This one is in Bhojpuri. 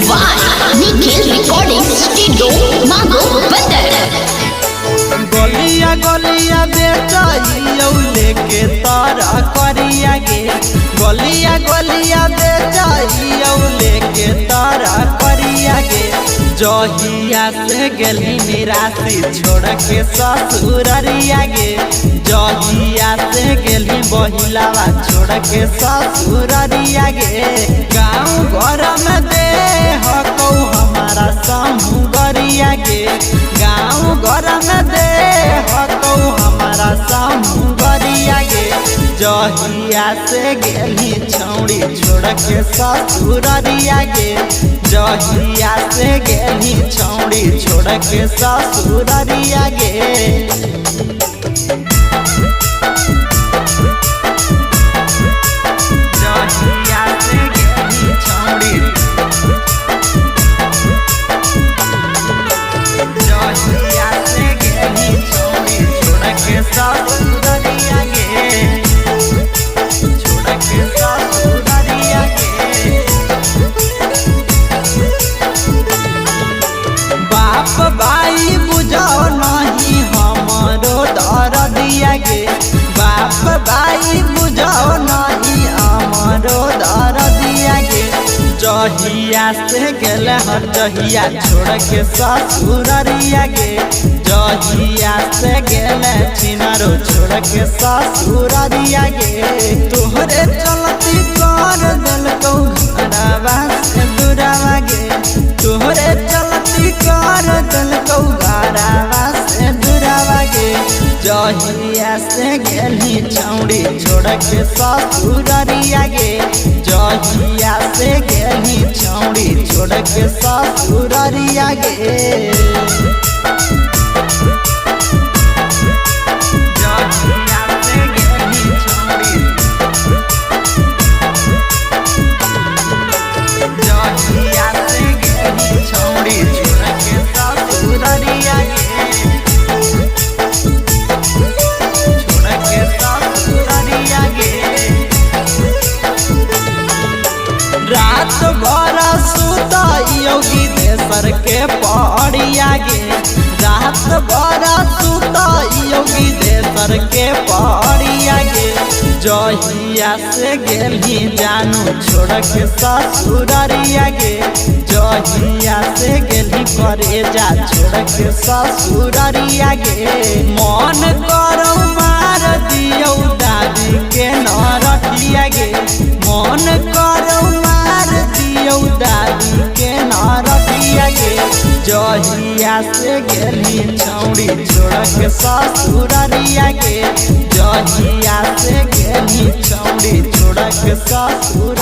by Nikhil Recording Studio, Mago Bandar। गलिया गलिया बेचाइयो लेके तारा करिया गे, गलिया गलिया बेचाइयो लेके तारा करिया गे। जहिया से गेली निराशी छोड़ के ससुररिया गे, जहिया से गेली बहिलावा छोड़ के ससुररिया गे। गाँव घर में दे हकौ हमारा समुगरिया गे, गाँव घर में दे हकौ हमारा समुगरिया गे। जहिया से गेली छौड़ी छोड़ के ससुररिया गे, जहिया से गेली छौड़ी छोड़ के ससुररिया गे। जहिया से गेली छौड़ी, जहिया से गेली छौड़ी छोड़ के ससुररिया गे, छोड़ के ससुररिया गे। बाप भाई बुझाओ नहीं हमारो दर्दिया गे, बाप भाई बुझाओ नहीं हमारो दर्दिया गे। जहिया से गेल हर जहिया छोड़ के ससुररिया गे, जहिया से गेल छिनारो छोड़ के ससुररिया गे। तोहरे चलती कर दिलकौ घरवा से दुरावा गे, तोहरे चलती कर दिलकौ घरवा से दुरावा गे। जहिया से गेली छौड़ी छोड़ के ससुररिया गे, जहिया से गेली छौड़ी छोड़ के ससुररिया गे। जहिया से गेली छौड़ी, जहिया से गेली छौड़ी छोड़ के ससुररिया गे, छोड़ के ससुररिया गे। रात भर सुताइयो विदेशर के पहाड़िया गे, रात भर सुताइयो विदेशर के पहाड़िया गे। जहिया से गेली जानू छोड़ के ससुररिया गे, जहिया से गेली करेजा छोड़ के ससुररिया गे। मन करो मार दियो दादी के नरटिया गे, मन करो मार दियो दादी के नरटिया गे। जहिया से गेली छौड़ी छोड़ के ससुररिया गे, जहिया से गेली छौड़ी छोड़ के ससुर